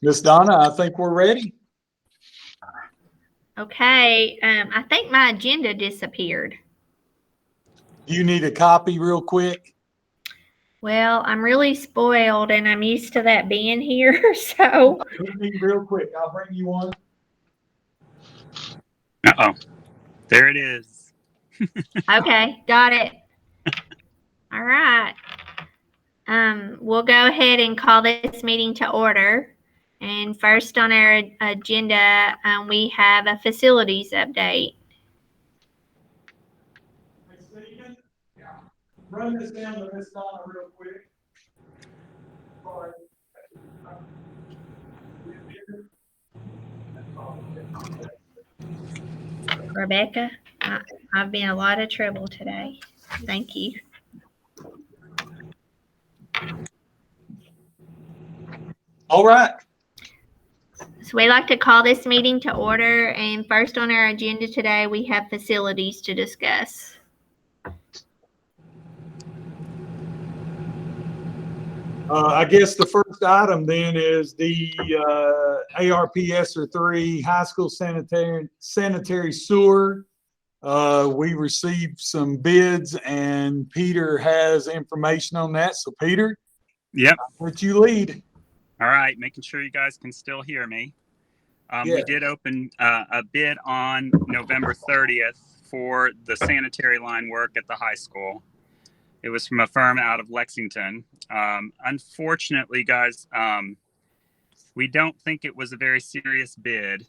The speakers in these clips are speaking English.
Miss Donna, I think we're ready. Okay, I think my agenda disappeared. Do you need a copy real quick? Well, I'm really spoiled and I'm used to that being here, so. Hit me real quick. I'll bring you one. Uh-oh. There it is. Okay, got it. All right. We'll go ahead and call this meeting to order. And first on our agenda, we have a facilities update. Hey, Stephen? Yeah. Run this down to Miss Donna real quick. Sorry. Rebecca, I've been in a lot of trouble today. Thank you. All right. So we like to call this meeting to order, and first on our agenda today, we have facilities to discuss. I guess the first item then is the ARPS 3 high school sanitary sewer. We received some bids and Peter has information on that. So Peter, Yep. I'll let you lead. All right. Making sure you guys can still hear me. Yeah. We did open a bid on November 30th for the sanitary line work at the high school. It was from a firm out of Lexington. Unfortunately, guys, we don't think it was a very serious bid,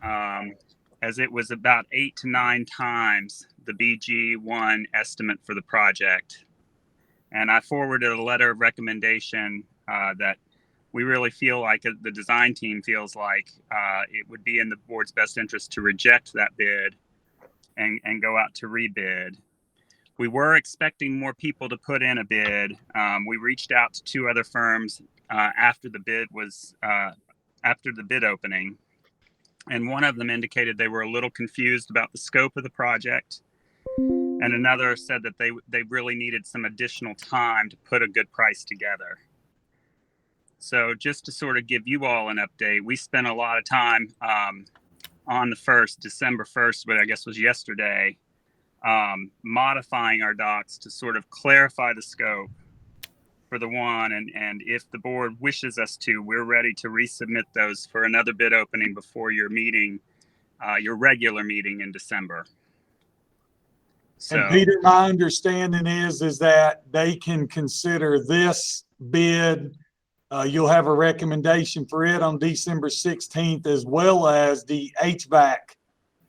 as it was about 8 to 9 times the BG1 estimate for the project. And I forwarded a letter of recommendation that we really feel like the design team feels like it would be in the board's best interest to reject that bid and go out to rebid. We were expecting more people to put in a bid. We reached out to 2 other firms after the bid opening, and one of them indicated they were a little confused about the scope of the project, and another said that they really needed some additional time to put a good price together. So just to sort of give you all an update, we spent a lot of time on the December 1st, but I guess was yesterday, modifying our docs to sort of clarify the scope for the one. And if the board wishes us to, we're ready to resubmit those for another bid opening before your meeting, your regular meeting in December. So, and Peter, my understanding is that they can consider this bid. You'll have a recommendation for it on December 16th, as well as the HVAC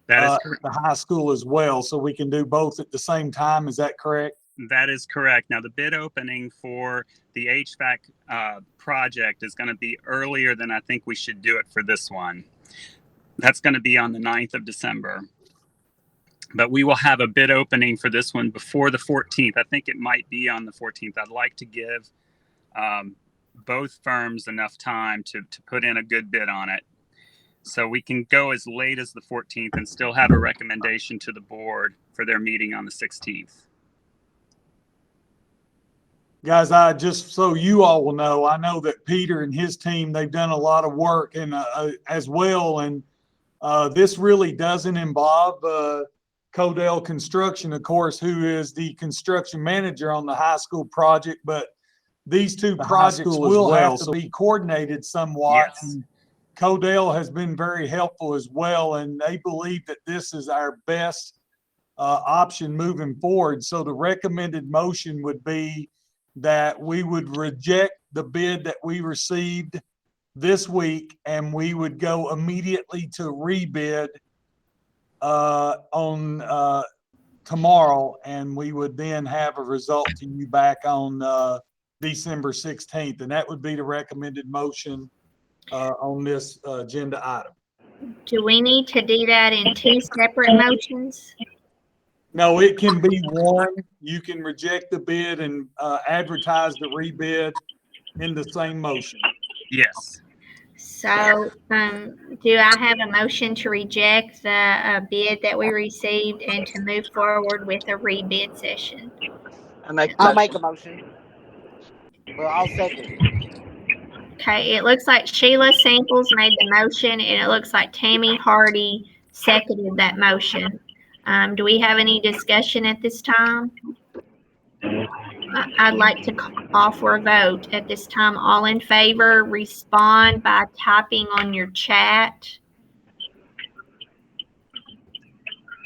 that is the high school as well. So we can do both at the same time. Is that correct? That is correct. Now, the bid opening for the HVAC project is going to be earlier than I think we should do it for this one. That's going to be on the 9th of December. But we will have a bid opening for this one before the 14th. I think it might be on the 14th. I'd like to give both firms enough time to put in a good bid on it, so we can go as late as the 14th and still have a recommendation to the board for their meeting on the 16th. Guys, I just so you all will know, I know that Peter and his team, they've done a lot of work and as well. And this really doesn't involve Codell Construction, of course, who is the construction manager on the high school project. But these 2 projects will have to be coordinated somewhat. Yes. And Codell has been very helpful as well, and they believe that this is our best option moving forward. So the recommended motion would be that we would reject the bid that we received this week, and we would go immediately to rebid on tomorrow, and we would then have a result to you back on December 16th, and that would be the recommended motion on this agenda item. Do we need to do that in 2 separate motions? No, it can be one. You can reject the bid and advertise the rebid in the same motion. Yes. So do I have a motion to reject the bid that we received and to move forward with a rebid session? I'll make a motion. Well, I'll second it. Okay, it looks like Sheila Samples made the motion, and it looks like Tammy Hardy seconded that motion. Do we have any discussion at this time? I'd like to call for a vote at this time. All in favor, respond by typing on your chat.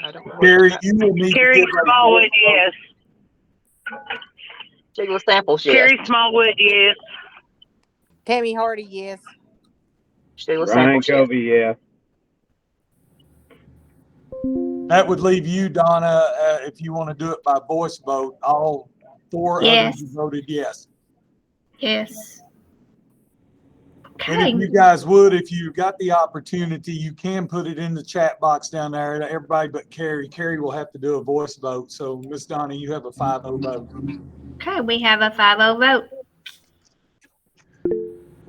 I don't know. Gary, you will need to Carrie give a Smallwood, voice vote. yes. Sheila Samples, yes. Carrie Smallwood, yes. Tammy Hardy, yes. Sheila Ryan Samples, yes. Covey, yeah. That would leave you, Donna, if you want to do it by voice vote. All four Yes. others voted yes. Yes. And if Okay. you guys would, if you got the opportunity, you can put it in the chat box down there. Everybody but Carrie. Carrie will have to do a voice vote. So, Miss Donna, you have a 5-0 vote. Okay, we have a 5-0 vote.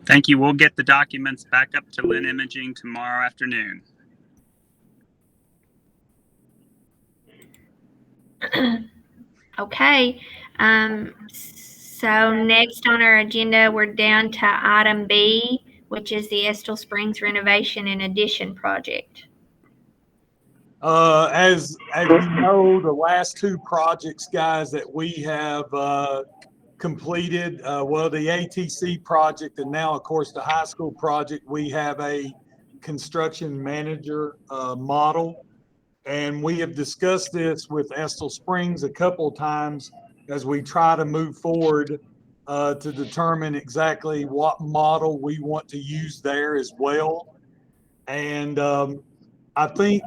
Thank you. We'll get the documents back up to Lynn Imaging tomorrow afternoon. Okay. So next on our agenda, we're down to item B, which is the Estill Springs renovation and addition project. As you know, the last two projects, guys, that we have completed, well, the ATC project and now, of course, the high school project, we have a construction manager model. And we have discussed this with Estill Springs a couple of times as we try to move forward to determine exactly what model we want to use there as well. And I think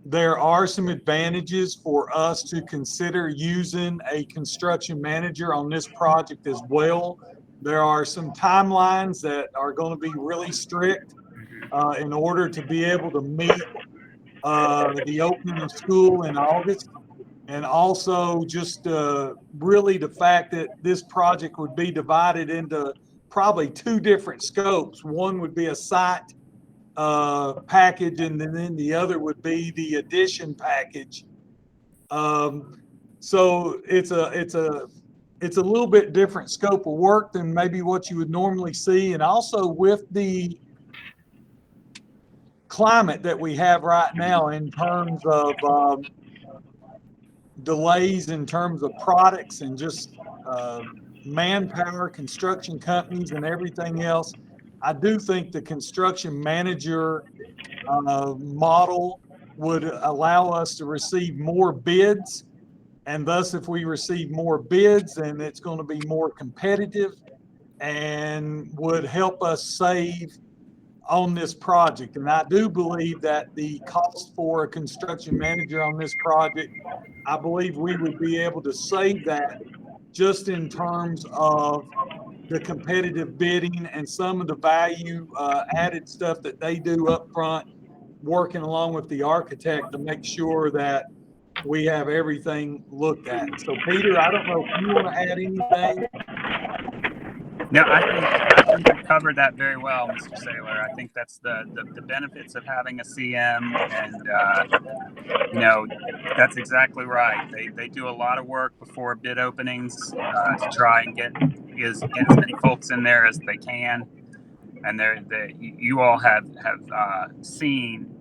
there are some advantages for us to consider using a construction manager on this project as well. There are some timelines that are going to be really strict in order to be able to meet the opening of school in August. And also just really the fact that this project would be divided into probably two different scopes. One would be a site package, and then the other would be the addition package. So it's a little bit different scope of work than maybe what you would normally see. And also with the climate that we have right now in terms of delays in terms of products and just manpower, construction companies and everything else, I do think the construction manager model would allow us to receive more bids. And thus, if we receive more bids, then it's going to be more competitive and would help us save on this project. And I do believe that the cost for a construction manager on this project, I believe we would be able to save that just in terms of the competitive bidding and some of the value added stuff that they do up front, working along with the architect to make sure that we have everything looked at. So Peter, I don't know if you want to add anything. No, I think you covered that very well, Mr. Saylor. I think that's the benefits of having a CM, and that's exactly right. They do a lot of work before bid openings to try and get as many folks in there as they can. And you all have seen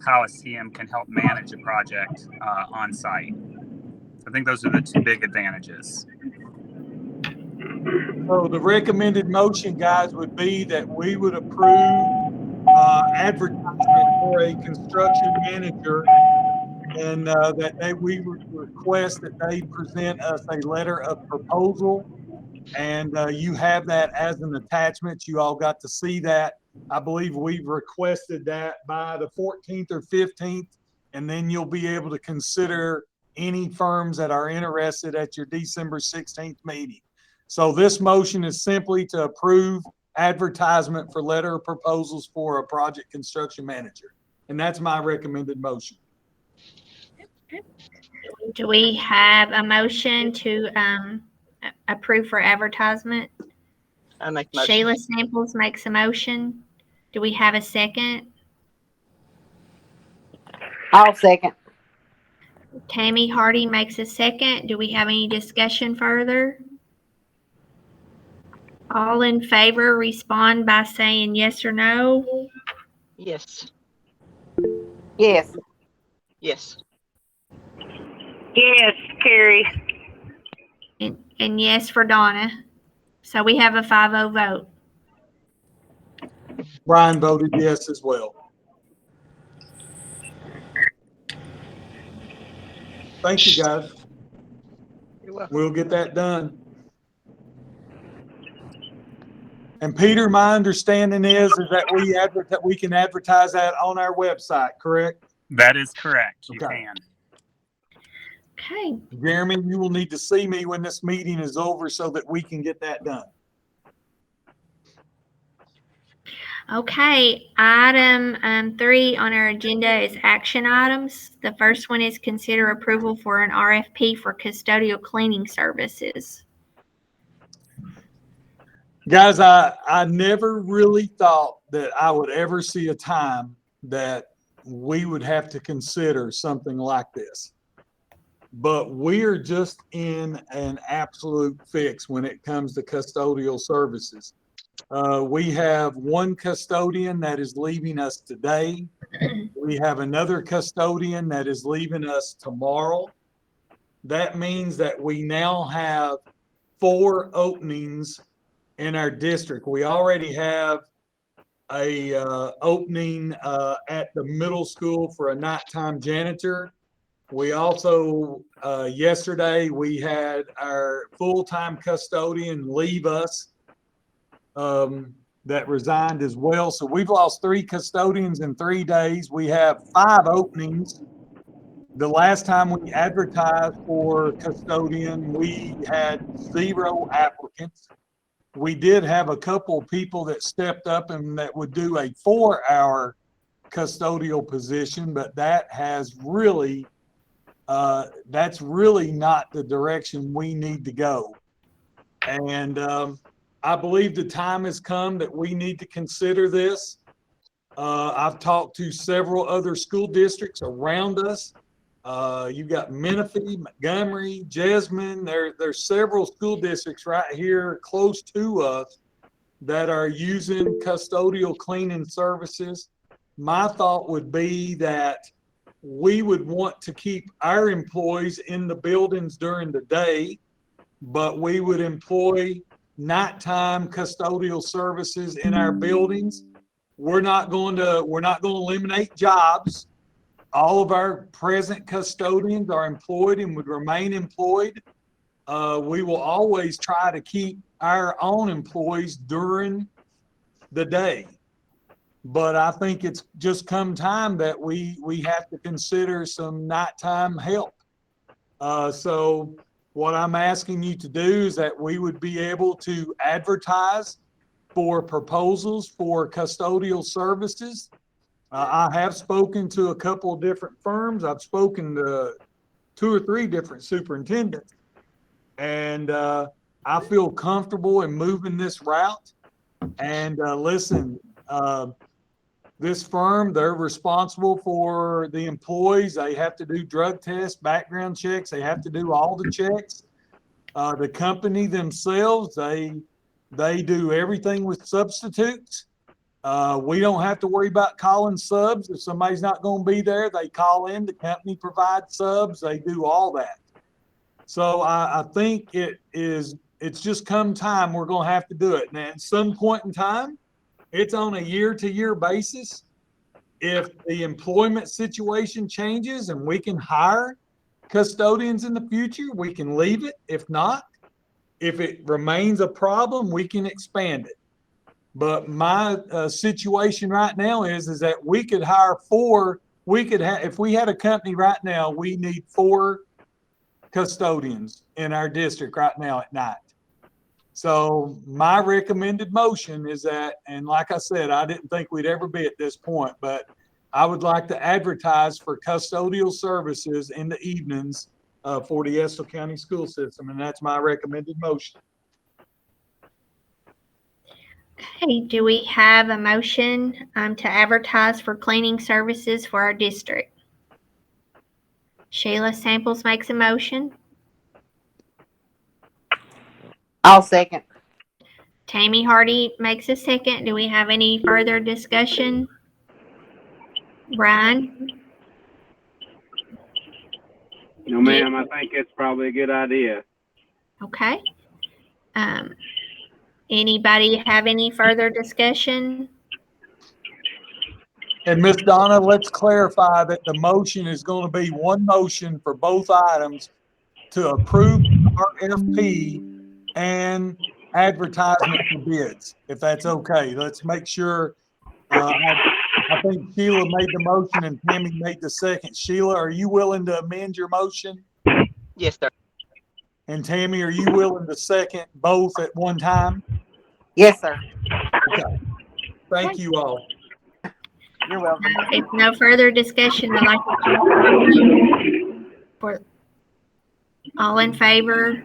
how a CM can help manage a project on site. I think those are the two big advantages. So the recommended motion, guys, would be that we would approve advertisement for a construction manager, and that we would request that they present us a letter of proposal. And you have that as an attachment. You all got to see that. I believe we've requested that by the 14th or 15th, and then you'll be able to consider any firms that are interested at your December 16th meeting. So this motion is simply to approve advertisement for letter of proposals for a project construction manager. And that's my recommended motion. Do we have a motion to approve for advertisement? I make the motion. Sheila Samples makes a motion. Do we have a second? I'll second. Tammy Hardy makes a second. Do we have any discussion further? All in favor, respond by saying yes or no. Yes. Yes. Yes. Yes, Carrie. And yes for Donna. So we have a 5-0 vote. Brian voted yes as well. Thank you, guys. You're welcome. We'll get that done. And Peter, my understanding is that we can advertise that on our website, correct? That is correct. You Okay. can. Okay. Jeremy, you will need to see me when this meeting is over so that we can get that done. Okay, item 3 on our agenda is action items. The first one is consider approval for an RFP for custodial cleaning services. Guys, I never really thought that I would ever see a time that we would have to consider something like this. But we're just in an absolute fix when it comes to custodial services. We have one custodian that is leaving us today. We have another custodian that is leaving us tomorrow. That means that we now have 4 openings in our district. We already have a opening at the middle school for a nighttime janitor. We also, yesterday, we had our full-time custodian leave us that resigned as well. So we've lost 3 custodians in 3 days. We have 5 openings. The last time we advertised for custodian, we had 0 applicants. We did have a couple people that stepped up and that would do a 4-hour custodial position, but that has really, that's really not the direction we need to go. And I believe the time has come that we need to consider this. I've talked to several other school districts around us. You've got Menifee, Montgomery, Jessamine. There's several school districts right here close to us that are using custodial cleaning services. My thought would be that we would want to keep our employees in the buildings during the day, but we would employ nighttime custodial services in our buildings. We're not going to eliminate jobs. All of our present custodians are employed and would remain employed. We will always try to keep our own employees during the day. But I think it's just come time that we have to consider some nighttime help. So what I'm asking you to do is that we would be able to advertise for proposals for custodial services. I have spoken to a couple of different firms. I've spoken to 2 or 3 different superintendents, and I feel comfortable in moving this route. And listen, this firm, they're responsible for the employees. They have to do drug tests, background checks. They have to do all the checks. The company themselves, they do everything with substitutes. We don't have to worry about calling subs. If somebody's not going to be there, they call in. The company provides subs. They do all that. So I think it's just come time we're going to have to do it. And at some point in time, it's on a year-to-year basis. If the employment situation changes and we can hire custodians in the future, we can leave it. If not, if it remains a problem, we can expand it. But my situation right now is that we could hire 4. If we had a company right now, we need 4 custodians in our district right now at night. So my recommended motion is that, and like I said, I didn't think we'd ever be at this point, but I would like to advertise for custodial services in the evenings for the Estill County school system, and that's my recommended motion. Okay, do we have a motion to advertise for cleaning services for our district? Sheila Samples makes a motion. I'll second. Tammy Hardy makes a second. Do we have any further discussion? Brian? No, ma'am, I think it's probably a good idea. Okay. Anybody have any further discussion? And Miss Donna, let's clarify that the motion is going to be one motion for both items to approve RFP and advertisement for bids, if that's okay. Let's make sure. I think Sheila made the motion and Tammy made the second. Sheila, are you willing to amend your motion? Yes, sir. And Tammy, are you willing to second both at one time? Yes, sir. Okay. Thank you all. You're welcome. If no further discussion, I'd like to call for a vote. For all in favor?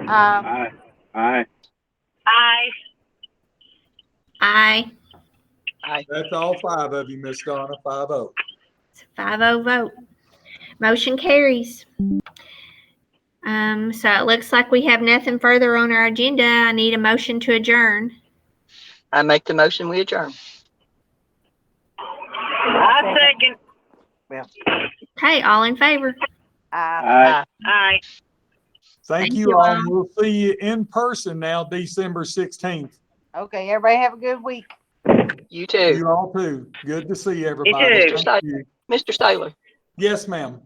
Aye. Aye. Aye. Aye. That's all five of you, Miss Donna, 5-0. It's a 5-0 vote. Motion carries. So it looks like we have nothing further on our agenda. I need a motion to adjourn. I make the motion, we adjourn. I second. Okay, all in favor? Aye. Aye. Thank Thank you you all. all. We'll see you in person now, December 16th. Okay, everybody have a good week. You too. You all too. Good to see everybody. too. Thank you. Mr. Staylor, Yes, ma'am.